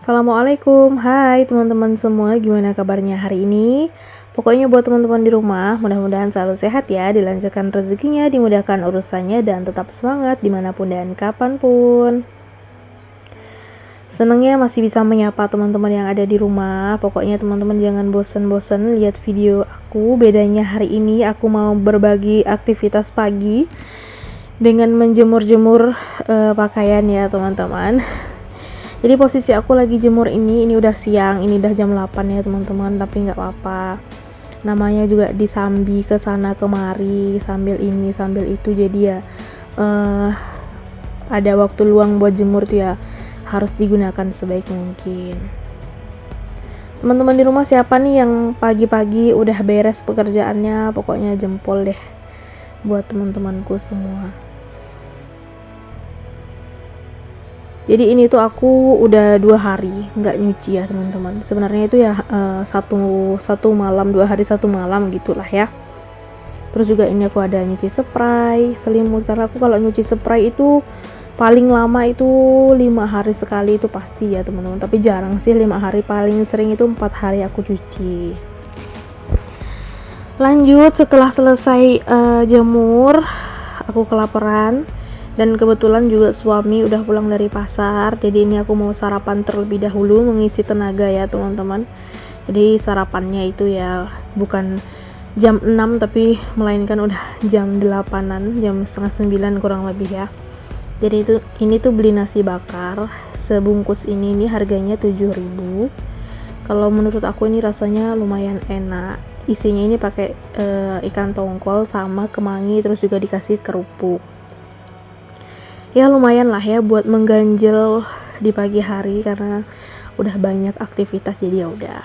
Assalamualaikum, hai teman-teman semua, gimana kabarnya hari ini? Pokoknya buat teman-teman di rumah, mudah-mudahan selalu sehat ya, dilancarkan rezekinya, dimudahkan urusannya, dan tetap semangat dimanapun dan kapanpun. Senengnya masih bisa menyapa teman-teman yang ada di rumah. Pokoknya teman-teman jangan bosen-bosen lihat video aku. Bedanya hari ini aku mau berbagi aktivitas pagi dengan menjemur-jemur pakaian ya teman-teman. Jadi posisi aku lagi jemur ini udah siang, ini udah jam 8 ya teman-teman, tapi nggak apa-apa. Namanya juga disambi ke sana kemari, sambil ini sambil itu, jadi ya ada waktu luang buat jemur tuh ya harus digunakan sebaik mungkin. Teman-teman di rumah siapa nih yang pagi-pagi udah beres pekerjaannya? Pokoknya jempol deh buat teman-temanku semua. Jadi ini tuh aku udah 2 hari nggak nyuci ya teman-teman. Sebenarnya itu ya satu malam, 2 hari 1 malam gitulah ya. Terus juga ini aku ada nyuci spray, selimut, karena aku kalau nyuci spray itu paling lama itu 5 hari sekali itu pasti ya teman-teman. Tapi jarang sih 5 hari, paling sering itu 4 hari aku cuci. Lanjut, setelah selesai jemur, aku kelaparan. Dan kebetulan juga suami udah pulang dari pasar, jadi ini aku mau sarapan terlebih dahulu mengisi tenaga ya teman-teman. Jadi sarapannya itu ya bukan jam 6 tapi melainkan udah jam 8-an, jam setengah 9 kurang lebih ya. Jadi ini tuh beli nasi bakar sebungkus ini harganya 7.000. Kalau menurut aku ini rasanya lumayan enak. Isinya ini pakai ikan tongkol sama kemangi, terus juga dikasih kerupuk. Ya lumayan lah ya buat mengganjel di pagi hari karena udah banyak aktivitas, jadi ya udah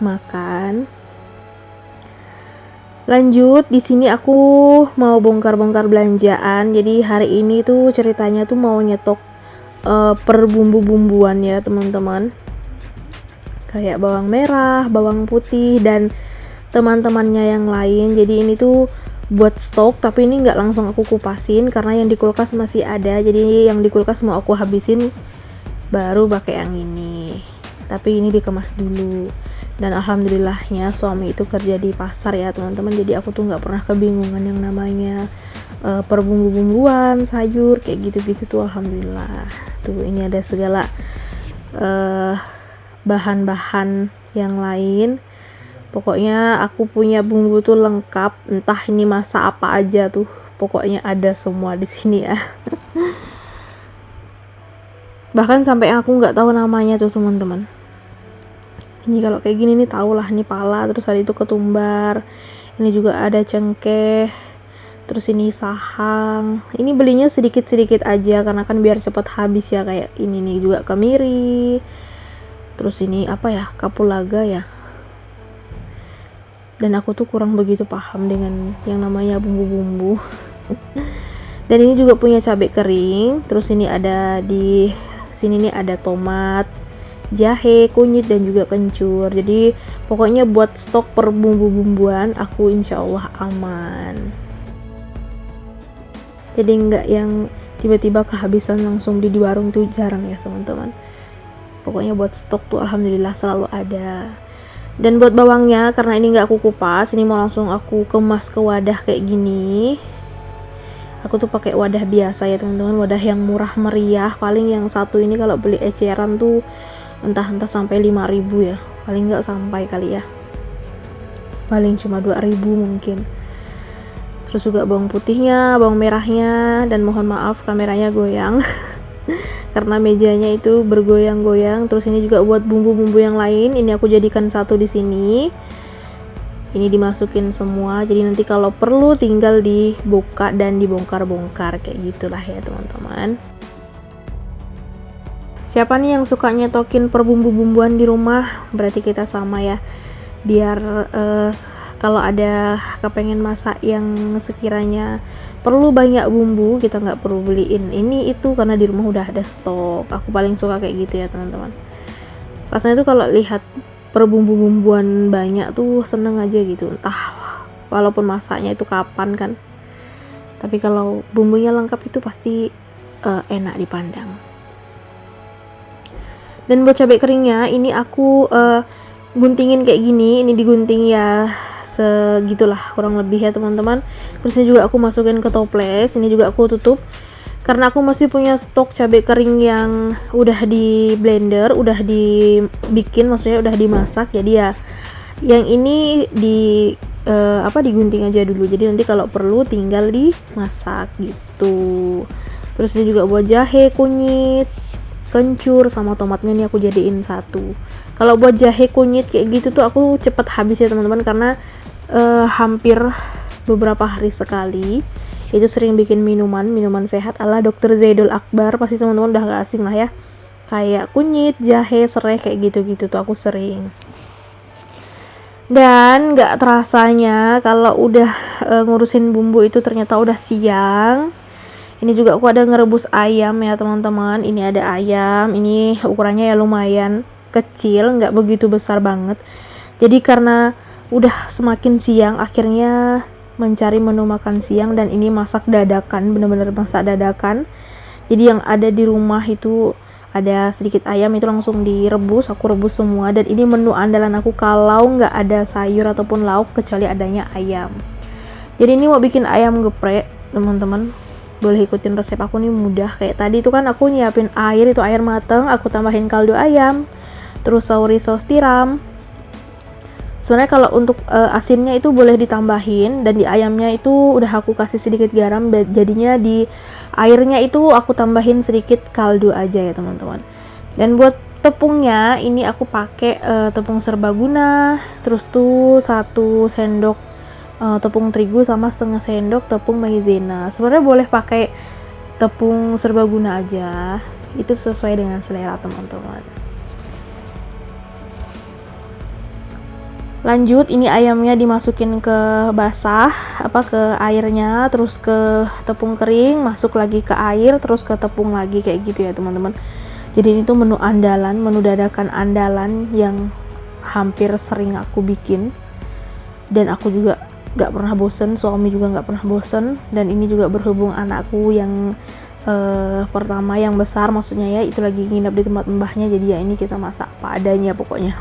makan. Lanjut, di sini aku mau bongkar-bongkar belanjaan. Jadi hari ini tuh ceritanya tuh mau nyetok per bumbu-bumbuan ya teman-teman. Kayak bawang merah, bawang putih dan teman-temannya yang lain. Jadi ini tuh buat stok, tapi ini nggak langsung aku kupasin karena yang di kulkas masih ada. Jadi yang di kulkas mau aku habisin baru pakai yang ini, tapi ini dikemas dulu. Dan alhamdulillahnya suami itu kerja di pasar ya teman-teman, jadi aku tuh nggak pernah kebingungan yang namanya per bumbu-bumbuan, sayur kayak gitu-gitu tuh alhamdulillah. Tuh ini ada segala bahan-bahan yang lain. Pokoknya aku punya bumbu tuh lengkap, entah ini masak apa aja tuh, pokoknya ada semua di sini ya. Bahkan sampai aku nggak tahu namanya tuh teman-teman. Ini kalau kayak gini nih tau lah, ini pala, terus ada itu ketumbar, ini juga ada cengkeh, terus ini sahang. Ini belinya sedikit-sedikit aja karena kan biar cepat habis ya. Kayak ini nih juga kemiri, terus ini apa ya, kapulaga ya. Dan aku tuh kurang begitu paham dengan yang namanya bumbu-bumbu. Dan ini juga punya cabai kering. Terus ini ada di sini nih ada tomat, jahe, kunyit dan juga kencur. Jadi pokoknya buat stok per bumbu-bumbuan aku insya Allah aman. Jadi nggak yang tiba-tiba kehabisan langsung di warung tuh jarang ya teman-teman. Pokoknya buat stok tuh alhamdulillah selalu ada. Dan buat bawangnya, karena ini nggak aku kupas, ini mau langsung aku kemas ke wadah kayak gini. Aku tuh pakai wadah biasa ya teman-teman, wadah yang murah meriah. Paling yang satu ini kalau beli eceran tuh entah sampai 5.000 ya, paling nggak sampai kali ya, paling cuma 2.000 mungkin. Terus juga bawang putihnya, bawang merahnya, dan mohon maaf kameranya goyang karena mejanya itu bergoyang-goyang. Terus ini juga buat bumbu-bumbu yang lain, ini aku jadikan satu di sini. Ini dimasukin semua, jadi nanti kalau perlu tinggal dibuka dan dibongkar-bongkar kayak gitulah ya teman-teman. Siapa nih yang suka nyetokin per bumbu-bumbuan di rumah? Berarti kita sama ya. Biar kalau ada kepengen masak yang sekiranya perlu banyak bumbu, kita nggak perlu beliin ini itu karena di rumah udah ada stok. Aku paling suka kayak gitu ya teman-teman. Rasanya tuh kalau lihat per bumbu-bumbuan banyak tuh seneng aja gitu, entah walaupun masaknya itu kapan kan, tapi kalau bumbunya lengkap itu pasti enak dipandang. Dan buat cabai keringnya ini aku guntingin kayak gini, ini digunting ya segitulah kurang lebih ya teman-teman. Terus ini juga aku masukin ke toples, ini juga aku tutup karena aku masih punya stok cabai kering yang udah di blender, udah dibikin, maksudnya udah dimasak. Jadi ya yang ini digunting aja dulu, jadi nanti kalau perlu tinggal dimasak gitu. Terus ini juga buat jahe, kunyit, kencur, sama tomatnya nih aku jadiin satu. Kalau buat jahe, kunyit kayak gitu tuh aku cepet habis ya teman-teman, karena hampir beberapa hari sekali itu sering bikin minuman sehat ala Dr. Zaidul Akbar. Pasti teman-teman udah gak asing lah ya, kayak kunyit, jahe, serai kayak gitu-gitu tuh aku sering. Dan gak terasanya kalau udah ngurusin bumbu itu ternyata udah siang. Ini juga aku ada ngerebus ayam ya teman-teman. Ini ada ayam, ini ukurannya ya lumayan kecil, nggak begitu besar banget. Jadi karena udah semakin siang, akhirnya mencari menu makan siang, dan ini masak dadakan, bener-bener masak dadakan. Jadi yang ada di rumah itu ada sedikit ayam, itu langsung direbus, aku rebus semua. Dan ini menu andalan aku kalau nggak ada sayur ataupun lauk kecuali adanya ayam. Jadi ini mau bikin ayam geprek teman-teman, boleh ikutin resep aku nih, mudah. Kayak tadi itu kan aku nyiapin air, itu air mateng, aku tambahin kaldu ayam, terus sauri saus tiram. Sebenarnya kalau untuk asinnya itu boleh ditambahin, dan di ayamnya itu udah aku kasih sedikit garam, jadinya di airnya itu aku tambahin sedikit kaldu aja ya teman-teman. Dan buat tepungnya ini aku pakai tepung serbaguna, terus tuh 1 sendok tepung terigu sama setengah sendok tepung maizena. Sebenarnya boleh pakai tepung serbaguna aja, itu sesuai dengan selera teman-teman. Lanjut, ini ayamnya dimasukin ke basah, ke airnya, terus ke tepung kering, masuk lagi ke air, terus ke tepung lagi, kayak gitu ya teman-teman. Jadi ini tuh menu andalan, menu dadakan andalan yang hampir sering aku bikin, dan aku juga gak pernah bosen, suami juga gak pernah bosen. Dan ini juga berhubung anakku yang pertama, yang besar maksudnya ya, itu lagi nginep di tempat mbahnya, jadi ya ini kita masak apa adanya pokoknya.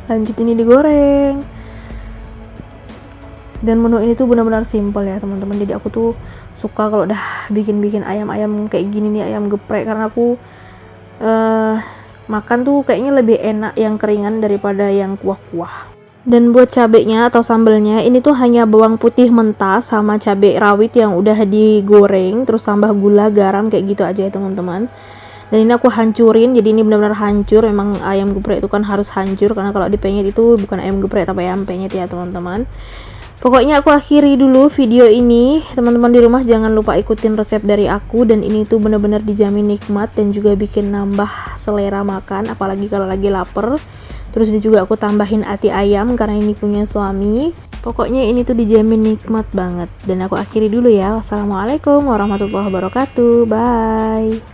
Lanjut, ini digoreng. Dan menu ini tuh benar-benar simple ya teman-teman. Jadi aku tuh suka kalau udah bikin ayam kayak gini nih, ayam geprek, karena aku makan tuh kayaknya lebih enak yang keringan daripada yang kuah-kuah. Dan buat cabenya atau sambelnya, ini tuh hanya bawang putih mentah sama cabai rawit yang udah digoreng, terus tambah gula, garam, kayak gitu aja ya teman-teman. Dan ini aku hancurin, jadi ini benar-benar hancur. Memang ayam geprek itu kan harus hancur, karena kalau dipenyet itu bukan ayam geprek tapi ayam penyet ya teman-teman. Pokoknya aku akhiri dulu video ini. Teman-teman di rumah jangan lupa ikutin resep dari aku, dan ini tuh benar-benar dijamin nikmat dan juga bikin nambah selera makan, apalagi kalau lagi lapar. Terus ini juga aku tambahin ati ayam karena ini punya suami. Pokoknya ini tuh dijamin nikmat banget. Dan aku akhiri dulu ya. Wassalamualaikum warahmatullahi wabarakatuh. Bye.